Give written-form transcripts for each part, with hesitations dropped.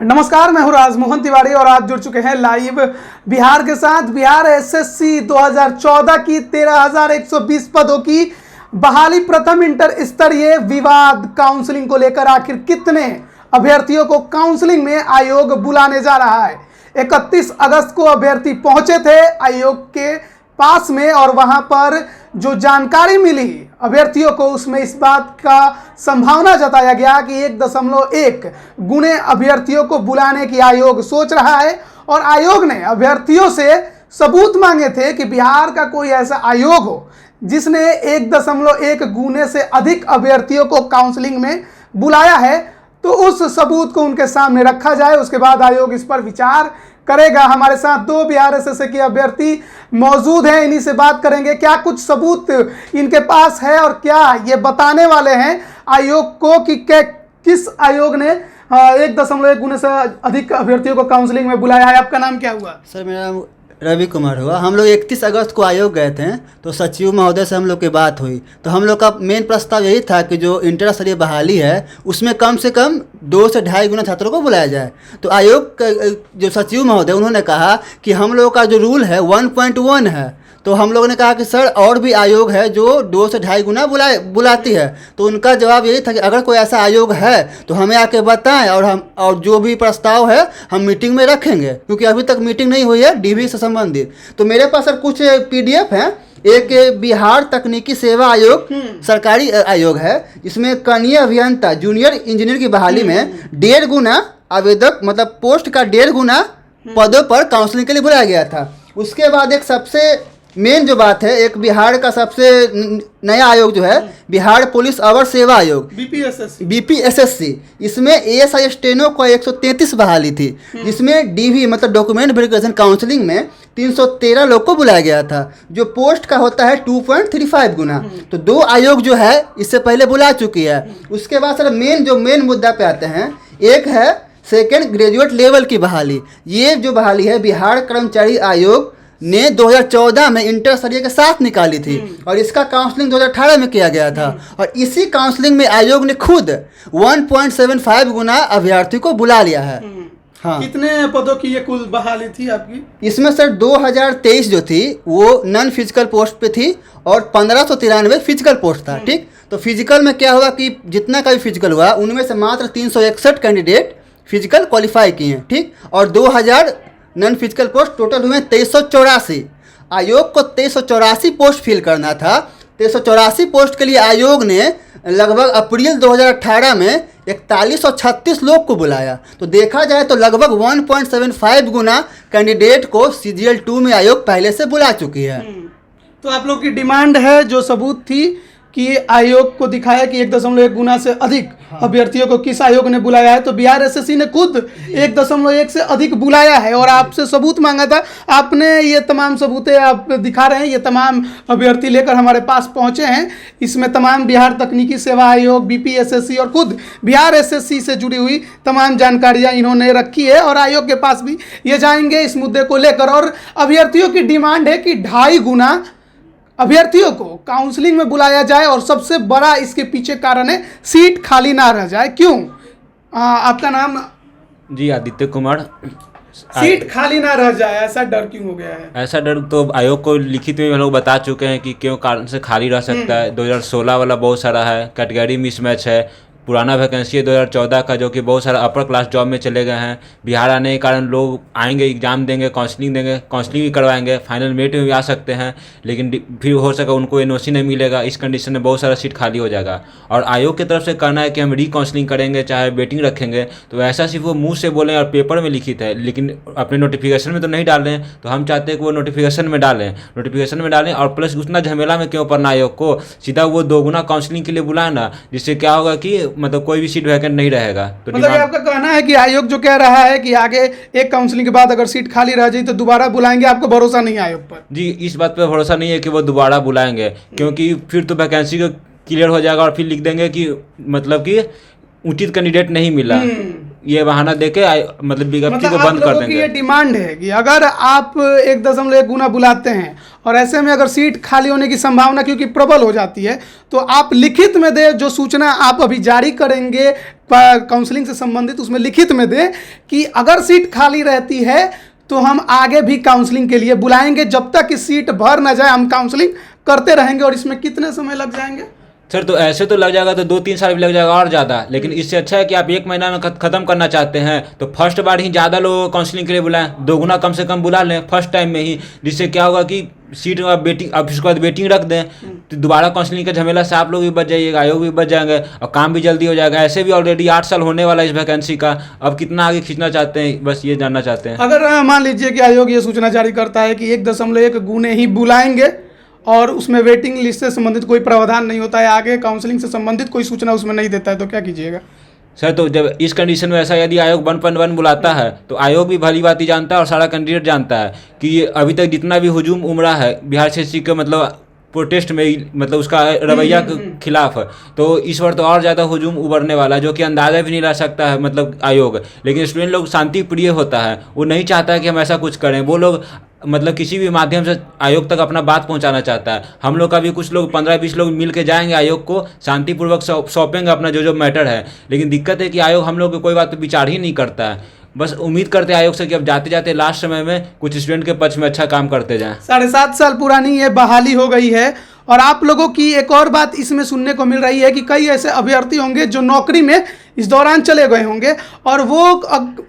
नमस्कार, मैं हूं राजमोहन तिवारी और आप जुड़ चुके हैं लाइव बिहार के साथ। बिहार एसएससी 2014 की 13,120 पदों की बहाली प्रथम इंटर स्तरीय विवाद काउंसलिंग को लेकर आखिर कितने अभ्यर्थियों को काउंसलिंग में आयोग बुलाने जा रहा है। 31 अगस्त को अभ्यर्थी पहुंचे थे आयोग के पास में और वहां पर जो जानकारी मिली अभ्यर्थियों को, उसमें इस बात का संभावना जताया गया कि 1.1 गुने अभ्यर्थियों को बुलाने की आयोग सोच रहा है। और आयोग ने अभ्यर्थियों से सबूत मांगे थे कि बिहार का कोई ऐसा आयोग हो जिसने 1.1 गुने से अधिक अभ्यर्थियों को काउंसलिंग में बुलाया है, तो उस सबूत को उनके सामने रखा जाए। उसके बाद आयोग इस पर विचार करेगा। हमारे साथ 2 बिहार एसएससी के अभ्यर्थी मौजूद हैं, इन्हीं से बात करेंगे क्या कुछ सबूत इनके पास है और क्या ये बताने वाले हैं आयोग को कि किस आयोग ने 1.1 गुने से अधिक अभ्यर्थियों को काउंसलिंग में बुलाया है। आपका नाम क्या हुआ? सर, मेरा नाम रवि कुमार हुआ। हम लोग 31 अगस्त को आयोग गए थे, तो सचिव महोदय से हम लोग की बात हुई। तो हम लोग का मेन प्रस्ताव यही था कि जो इंटर स्तरीय बहाली है उसमें कम से कम 2 से 2.5 गुना छात्रों को बुलाया जाए। तो आयोग जो सचिव महोदय उन्होंने कहा कि हम लोग का जो रूल है 1.1 है। तो हम लोगों ने कहा कि सर और भी आयोग है जो 2 से 2.5 गुना बुलाती है। तो उनका जवाब यही था कि अगर कोई ऐसा आयोग है तो हमें आके बताएं और जो भी प्रस्ताव है हम मीटिंग में रखेंगे, क्योंकि अभी तक मीटिंग नहीं हुई है डीवी से संबंधित। तो मेरे पास सर कुछ पीडीएफ हैं। एक बिहार तकनीकी सेवा आयोग सरकारी आयोग है, इसमें कनीय अभियंता जूनियर इंजीनियर की बहाली में 1.5 गुना आवेदक मतलब पोस्ट का 1.5 गुना पदों पर काउंसलिंग के लिए बुलाया गया था। उसके बाद एक सबसे मेन जो बात है, एक बिहार का सबसे नया आयोग जो है बिहार पुलिस अवर सेवा आयोग बीपीएसएससी, इसमें एएसआई स्टेनो को 133 बहाली थी, जिसमें डीवी मतलब डॉक्यूमेंट वेरिफिकेशन काउंसलिंग में 313 लोग को बुलाया गया था, जो पोस्ट का होता है 2.35 गुना। तो 2 आयोग जो है इससे पहले बुला चुकी है। उसके बाद सर मेन मुद्दा पे आते हैं। एक है सेकेंड ग्रेजुएट लेवल की बहाली। ये जो बहाली है बिहार कर्मचारी आयोग ने 2014 में इंटर स्तरीय के साथ निकाली थी और इसका काउंसलिंग 2018 में किया गया था। और इसी काउंसलिंग में आयोग ने खुद 1.75 गुना अभ्यर्थी को बुला लिया है। हाँ, कितने पदों की ये कुल बहाली थी आपकी? इसमें सर 2023 जो थी वो नॉन फिजिकल पोस्ट पे थी और 1593 फिजिकल पोस्ट था। ठीक, तो फिजिकल में क्या हुआ कि जितना का भी फिजिकल हुआ उनमें से मात्र 361 कैंडिडेट फिजिकल क्वालिफाई किए हैं। ठीक, और 2000 नॉन फिजिकल पोस्ट टोटल हुए 2384। आयोग को 2384 पोस्ट फिल करना था। 2384 पोस्ट के लिए आयोग ने लगभग अप्रैल 2018 में 4136 लोग को बुलाया। तो देखा जाए तो लगभग 1.75 गुना कैंडिडेट को CGL 2 में आयोग पहले से बुला चुकी है। तो आप लोग की डिमांड है, जो सबूत थी कि आयोग को दिखाया कि 1.1 गुना से अधिक अभ्यर्थियों को किस आयोग ने बुलाया है, तो बिहार एसएससी ने खुद 1.1 से अधिक बुलाया है और आपसे सबूत मांगा था। आपने ये तमाम सबूतें आप दिखा रहे हैं, ये तमाम अभ्यर्थी लेकर हमारे पास पहुंचे हैं। इसमें तमाम बिहार तकनीकी सेवा आयोग, बीपीएसएससी और खुद बिहार एसएससी से जुड़ी हुई तमाम जानकारियां इन्होंने रखी है और आयोग के पास भी ये जाएंगे इस मुद्दे को लेकर। और अभ्यर्थियों की डिमांड है कि 2.5 गुना अभ्यर्थियों को काउंसलिंग में बुलाया जाए और सबसे बड़ा इसके पीछे कारण है सीट खाली ना रह जाए। क्यों? आपका नाम? जी, आदित्य कुमार। सीट खाली ना रह जाए, ऐसा डर क्यों हो गया है? ऐसा डर तो आयोग को लिखित में हम लोग बता चुके हैं कि क्यों कारण से खाली रह सकता है। 2016 वाला बहुत सारा है, कैटेगरी मिसमैच है, पुराना वैकेंसी है 2014 का जो कि बहुत सारा अपर क्लास जॉब में चले गए हैं। बिहार आने के कारण लोग आएंगे, एग्जाम देंगे, काउंसलिंग भी करवाएंगे, फाइनल मेरिट में भी आ सकते हैं, लेकिन फिर हो सके उनको एनओसी नहीं मिलेगा। इस कंडीशन में बहुत सारा सीट खाली हो जाएगा। और आयोग की तरफ से कहना है कि हम काउंसलिंग करेंगे, चाहे वेटिंग रखेंगे। तो ऐसा सिर्फ वो मुँह से बोलें और पेपर में लिखित है, लेकिन अपने नोटिफिकेशन में तो नहीं डाल रहे हैं। तो हम चाहते हैं कि वो नोटिफिकेशन में डालें और प्लस उतना झमेला में क्यों पड़ना आयोग को, सीधा वो 2 गुना काउंसलिंग के लिए बुलाए ना, जिससे क्या होगा कि मतलब कोई भी सीट वैकेंट नहीं रहेगा। तो मतलब आपका कहना है कि आयोग जो कह रहा है कि आगे एक काउंसलिंग के बाद अगर सीट खाली रह जाए तो दोबारा बुलाएंगे, आपको भरोसा नहीं है आयोग पर? जी, इस बात पर भरोसा नहीं है कि वो दोबारा बुलाएंगे, क्योंकि फिर तो वैकेंसी को क्लियर हो जाएगा और फिर लिख देंगे कि मतलब कि उचित कैंडिडेट नहीं मिला। ये बहाना देके मतलब विज्ञप्ति को मतलब आप बंद कर लोगों की ये देंगे। डिमांड है कि अगर आप 1.1 गुना बुलाते हैं और ऐसे में अगर सीट खाली होने की संभावना क्योंकि प्रबल हो जाती है, तो आप लिखित में दे, जो सूचना आप अभी जारी करेंगे काउंसलिंग से संबंधित, उसमें लिखित में दे कि अगर सीट खाली रहती है तो हम आगे भी काउंसलिंग के लिए बुलाएंगे, जब तक कि सीट भर ना जाए हम काउंसलिंग करते रहेंगे। और इसमें कितने समय लग जाएंगे? सर तो ऐसे तो लग जाएगा, तो 2-3 साल भी लग जाएगा और ज़्यादा, लेकिन इससे अच्छा है कि आप 1 महीना में ख़त्म करना चाहते हैं तो फर्स्ट बार ही ज़्यादा लोगों को काउंसलिंग के लिए बुलाएं, 2 गुना कम से कम बुला लें फर्स्ट टाइम में ही, जिससे क्या होगा कि सीट वेटिंग, अब उसके बाद वेटिंग रख दें तो दोबारा काउंसलिंग का झमेला से आप लोग भी बच जाइएगा, आयोग भी बच जाएंगे और काम भी जल्दी हो जाएगा। ऐसे भी ऑलरेडी 8 साल होने वाला है इस वैकेंसी का, अब कितना आगे खींचना चाहते हैं, बस ये जानना चाहते हैं। अगर मान लीजिए कि आयोग ये सूचना जारी करता है कि 1.1 गुने ही बुलाएंगे और उसमें वेटिंग लिस्ट से संबंधित कोई प्रावधान नहीं होता है, आगे काउंसलिंग से संबंधित कोई सूचना उसमें नहीं देता है, तो क्या कीजिएगा? सर तो जब इस कंडीशन में ऐसा यदि आयोग 1.1 बुलाता है तो आयोग भी भली बात ही जानता है और सारा कैंडिडेट जानता है कि ये अभी तक जितना भी हुजूम उमड़ा है बिहार से के मतलब प्रोटेस्ट में, मतलब उसका रवैया के खिलाफ, तो इस बार तो और ज़्यादा हुजूम उभरने वाला है, जो कि अंदाज़ा भी नहीं ला सकता है मतलब आयोग। लेकिन स्टूडेंट लोग शांति प्रिय होता है, वो नहीं चाहता है कि हम ऐसा कुछ करें, वो लोग मतलब किसी भी माध्यम से आयोग तक अपना बात पहुंचाना चाहता है। हम लोग का भी कुछ लोग 15-20 लोग मिल के जाएंगे आयोग को, शांतिपूर्वक सौंपेंगे अपना जो जो मैटर है, लेकिन दिक्कत है कि आयोग हम लोग को कोई बात पर विचार ही नहीं करता है। बस उम्मीद करते हैं आयोग से कि अब जाते जाते लास्ट समय में कुछ स्टूडेंट के पक्ष में अच्छा काम करते जाएं। 7.5 साल पुरानी ये बहाली हो गई है और आप लोगों की एक और बात इसमें सुनने को मिल रही है कि कई ऐसे अभ्यर्थी होंगे जो नौकरी में इस दौरान चले गए होंगे और वो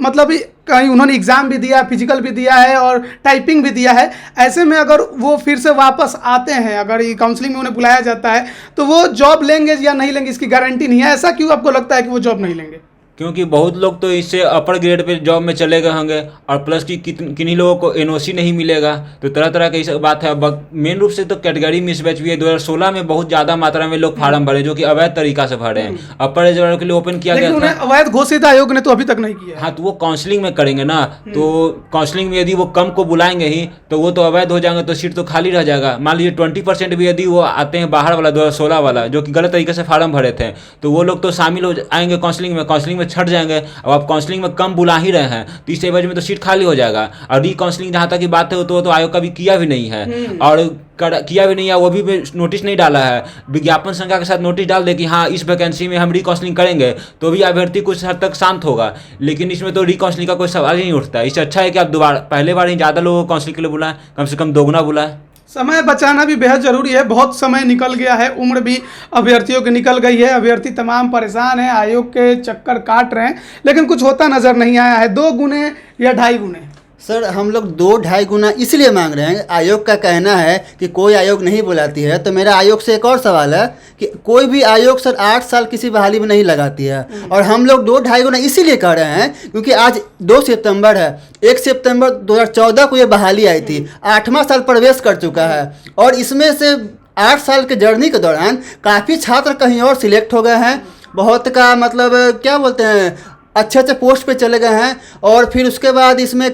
मतलब कहीं उन्होंने एग्ज़ाम भी दिया, फिजिकल भी दिया है और टाइपिंग भी दिया है। ऐसे में अगर वो फिर से वापस आते हैं, अगर ये काउंसलिंग में उन्हें बुलाया जाता है तो वो जॉब लेंगे या नहीं लेंगे इसकी गारंटी नहीं है। ऐसा क्यों आपको लगता है कि वो जॉब नहीं लेंगे? क्योंकि बहुत लोग तो इससे अपर ग्रेड पे जॉब में चले गए होंगे और प्लस की किन्हीं लोगों को एनओसी नहीं मिलेगा, तो तरह तरह की सब बात है। मेन रूप से तो कैटेगरी मिसमैच भी है। 2016 में बहुत ज़्यादा मात्रा में लोग फार्म भरे जो कि अवैध तरीका से भरे हैं, अपर एज वालों के लिए ओपन किया गया था। अवैध घोषित आयोग ने तो अभी तक नहीं किया। हाँ, तो वो काउंसलिंग में करेंगे ना, तो काउंसलिंग में यदि वो कम को बुलाएंगे ही तो वो तो अवैध हो जाएंगे, तो सीट तो खाली रह जाएगा। मान लीजिए 20% भी यदि वो आते हैं बाहर वाला 2016 वाला जो कि गलत तरीके से फार्म भरे थे, तो वो लोग तो शामिल हो आएंगे काउंसलिंग में छट जाएंगे। अब आप काउंसलिंग में कम बुला ही रहे हैं तो इस एवज में तो सीट खाली हो जाएगा। और री काउंसलिंग जहाँ तक की बात है तो आयोग का भी किया भी नहीं है और किया भी नहीं है, वो भी नोटिस नहीं डाला है। विज्ञापन संख्या के साथ नोटिस डाल दे कि हाँ इस वैकेंसी में हम री काउंसलिंग करेंगे तो भी अभ्यर्थी कुछ हद तक शांत होगा, लेकिन इसमें तो री काउंसलिंग का कोई सवाल ही नहीं उठता है। इससे अच्छा है कि आप दोबारा पहले बार ही ज़्यादा लोगों को काउंसलिंग के लिए बुलाएं, कम से कम 2 गुना बुलाएं। समय बचाना भी बेहद जरूरी है। बहुत समय निकल गया है, उम्र भी अभ्यर्थियों की निकल गई है, अभ्यर्थी तमाम परेशान हैं, आयोग के चक्कर काट रहे हैं, लेकिन कुछ होता नजर नहीं आया है। 2 गुने या 2.5 गुने? सर हम लोग 2-2.5 गुना इसलिए मांग रहे हैं। आयोग का कहना है कि कोई आयोग नहीं बुलाती है, तो मेरा आयोग से एक और सवाल है कि कोई भी आयोग सर 8 साल किसी बहाली में नहीं लगाती है, और हम लोग 2-2.5 गुना इसीलिए कर रहे हैं क्योंकि आज 2 सितंबर है। 1 सितंबर 2014 को ये बहाली आई थी, 8वां साल प्रवेश कर चुका है और इसमें से 8 साल के जर्नी के दौरान काफ़ी छात्र कहीं और सिलेक्ट हो गए हैं, बहुत का मतलब क्या बोलते हैं अच्छे अच्छे पोस्ट पे चले गए हैं। और फिर उसके बाद इसमें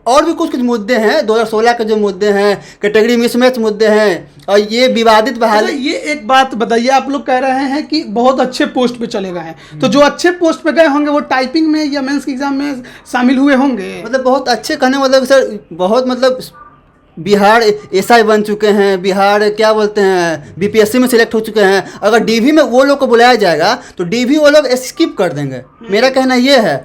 और भी कुछ मुद्दे हैं, 2016 के जो मुद्दे हैं, कैटेगरी मिसमैच मुद्दे हैं और ये विवादित बहाली। ये एक बात बताइए, आप लोग कह रहे हैं कि बहुत अच्छे पोस्ट पे चले गए हैं, तो जो अच्छे पोस्ट पे गए होंगे वो टाइपिंग में या मेंस के एग्जाम में शामिल हुए होंगे? मतलब बहुत अच्छे कहने मतलब सर बहुत मतलब बिहार एसआई बन चुके हैं, बिहार क्या बोलते हैं बीपीएससी में सिलेक्ट हो चुके हैं। अगर डीवी में वो लोग को बुलाया जाएगा तो डीवी वो लोग स्किप कर देंगे, मेरा कहना ये है।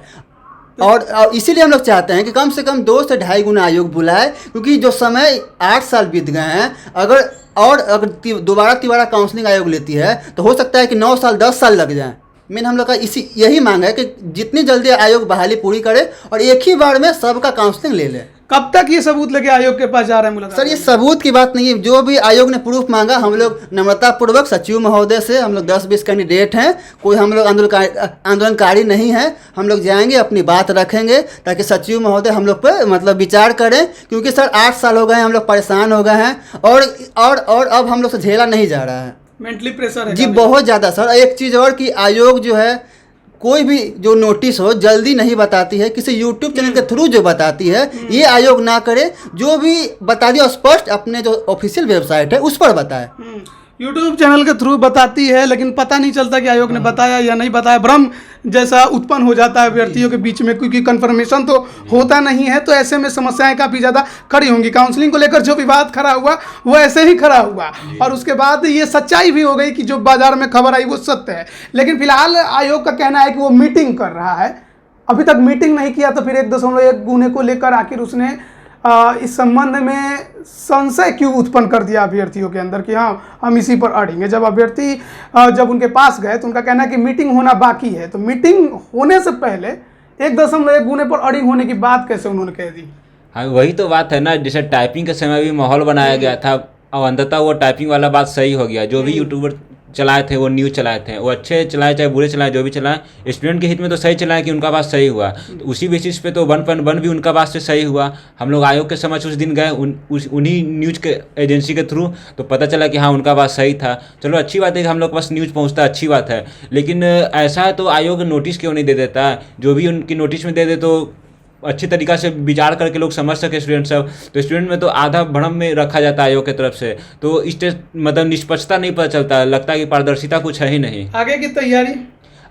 और इसीलिए हम लोग चाहते हैं कि कम से कम 2 से 2.5 गुना आयोग बुलाए, क्योंकि जो समय 8 साल बीत गए हैं, अगर दोबारा काउंसलिंग आयोग लेती है तो हो सकता है कि 9 साल 10 साल लग जाएं। मेन हम लोग का यही मांग है कि जितनी जल्दी आयोग बहाली पूरी करे और एक ही बार में सबका काउंसलिंग ले ले। कब तक ये सबूत लेके आयोग के पास जा रहे हैं मुलाकात? सर ये सबूत की बात नहीं है, जो भी आयोग ने प्रूफ मांगा हम लोग नम्रतापूर्वक सचिव महोदय से, हम लोग 10-20 कैंडिडेट हैं, कोई हम लोग आंदोलनकारी नहीं है, हम लोग जाएंगे अपनी बात रखेंगे ताकि सचिव महोदय हम लोग पर मतलब विचार करें, क्योंकि सर 8 साल हो गए हैं, हम लोग परेशान हो गए हैं और अब हम लोग से झेला नहीं जा रहा है। मेंटली प्रेशर है जी बहुत ज़्यादा सर। एक चीज़ और कि आयोग जो है कोई भी जो नोटिस हो जल्दी नहीं बताती है, किसी यूट्यूब चैनल के थ्रू जो बताती है ये आयोग ना करे, जो भी बता दिया स्पष्ट अपने जो ऑफिशियल वेबसाइट है उस पर बताए। यूट्यूब चैनल के थ्रू बताती है, लेकिन पता नहीं चलता कि आयोग ने बताया या नहीं बताया। भ्रम जैसा उत्पन्न हो जाता है अभ्यर्थियों के बीच में, क्योंकि कंफर्मेशन तो होता नहीं है। तो ऐसे में समस्याएं काफ़ी ज़्यादा खड़ी होंगी। काउंसलिंग को लेकर जो विवाद खड़ा हुआ वो ऐसे ही खड़ा हुआ, और उसके बाद ये सच्चाई भी हो गई कि जो बाजार में खबर आई वो सत्य है। लेकिन फिलहाल आयोग का कहना है कि वो मीटिंग कर रहा है। अभी तक मीटिंग नहीं किया, तो फिर 1.1 गुने को लेकर आखिर उसने इस संबंध में संशय क्यों उत्पन्न कर दिया अभ्यर्थियों के अंदर कि हाँ हम इसी पर अड़ेंगे। जब अभ्यर्थी जब उनके पास गए तो उनका कहना है कि मीटिंग होना बाकी है। तो मीटिंग होने से पहले 1.1 गुने पर अड़िंग होने की बात कैसे उन्होंने कह दी? हाँ, वही तो बात है ना। जैसे टाइपिंग के समय भी माहौल बनाया गया था, और अंततः वो टाइपिंग वाला बात सही हो गया। जो भी यूट्यूबर चलाए थे, वो न्यूज़ चलाए थे, वो अच्छे चलाए चाहे बुरे चलाए, जो भी चलाए, स्टूडेंट के हित में तो सही चलाए कि उनका बात सही हुआ। तो उसी बेसिस पे तो 1.1 भी उनका बात से सही हुआ। हम लोग आयोग के समक्ष उस दिन गए, उन्हीं न्यूज़ के एजेंसी के थ्रू, तो पता चला कि हाँ उनका बात सही था। चलो अच्छी बात है कि हम लोग के पास न्यूज़ पहुँचता है, अच्छी बात है। लेकिन ऐसा है तो आयोग नोटिस क्यों नहीं दे देता है? जो भी उनकी नोटिस में दे दे तो अच्छी तरीक़ा से विचार करके लोग समझ सके स्टूडेंट सब। तो स्टूडेंट में तो आधा भ्रम में रखा जाता है आयोग की तरफ से, तो इस मतलब निष्पक्षता नहीं पता चलता है, लगता है कि पारदर्शिता कुछ है ही नहीं। आगे की तैयारी?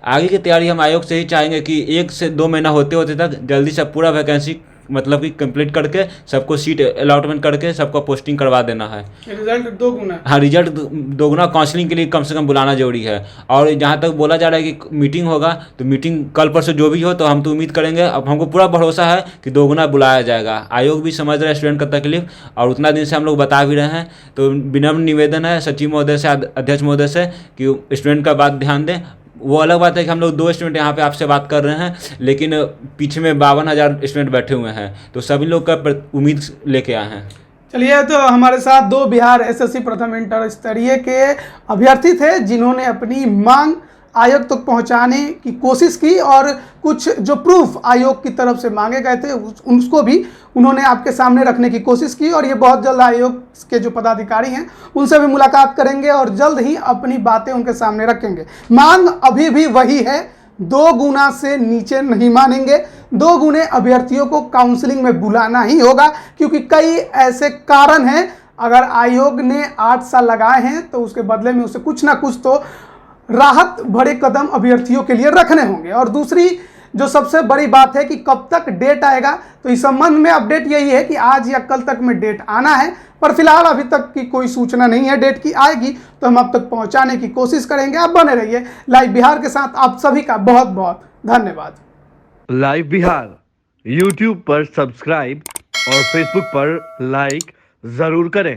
आगे की तैयारी हम आयोग से ही चाहेंगे कि 1 से 2 महीना होते होते तक जल्दी से पूरा वैकेंसी मतलब कि कंप्लीट करके सबको सीट अलॉटमेंट करके सबको पोस्टिंग करवा देना है। रिजल्ट 2 गुना? हाँ, रिजल्ट 2 गुना। काउंसलिंग के लिए कम से कम बुलाना जरूरी है। और जहाँ तक बोला जा रहा है कि मीटिंग होगा, तो मीटिंग कल परसों जो भी हो, तो हम तो उम्मीद करेंगे, अब हमको पूरा भरोसा है कि 2 गुना बुलाया जाएगा। आयोग भी समझ रहा है स्टूडेंट का तकलीफ, और उतना दिन से हम लोग बता भी रहे हैं। तो विनम्र निवेदन है सचिव महोदय से, अध्यक्ष महोदय से, कि स्टूडेंट का बात ध्यान दें। वो अलग बात है कि हम लोग 2 स्टूडेंट यहाँ पे आपसे बात कर रहे हैं, लेकिन पीछे में 52,000 स्टूडेंट बैठे हुए हैं, तो सभी लोग का उम्मीद लेके आए हैं। चलिए, तो हमारे साथ 2 बिहार एसएससी प्रथम इंटर स्तरीय के अभ्यर्थी थे जिन्होंने अपनी मांग आयोग तक पहुंचाने की कोशिश की, और कुछ जो प्रूफ आयोग की तरफ से मांगे गए थे उसको भी उन्होंने आपके सामने रखने की कोशिश की। और ये बहुत जल्द आयोग के जो पदाधिकारी हैं उनसे भी मुलाकात करेंगे और जल्द ही अपनी बातें उनके सामने रखेंगे। मांग अभी भी वही है, 2 गुना से नीचे नहीं मानेंगे। 2 गुने अभ्यर्थियों को काउंसलिंग में बुलाना ही होगा, क्योंकि कई ऐसे कारण हैं। अगर आयोग ने 8 साल लगाए हैं तो उसके बदले में उसे कुछ ना कुछ तो राहत भरे कदम अभ्यर्थियों के लिए रखने होंगे। और दूसरी जो सबसे बड़ी बात है कि कब तक डेट आएगा, तो इस संबंध में अपडेट यही है कि आज या कल तक में डेट आना है, पर फिलहाल अभी तक की कोई सूचना नहीं है डेट की। आएगी तो हम अब तक पहुंचाने की कोशिश करेंगे। आप बने रहिए लाइव बिहार के साथ। आप सभी का बहुत बहुत धन्यवाद। लाइव बिहार यूट्यूब पर सब्सक्राइब और फेसबुक पर लाइक जरूर करें।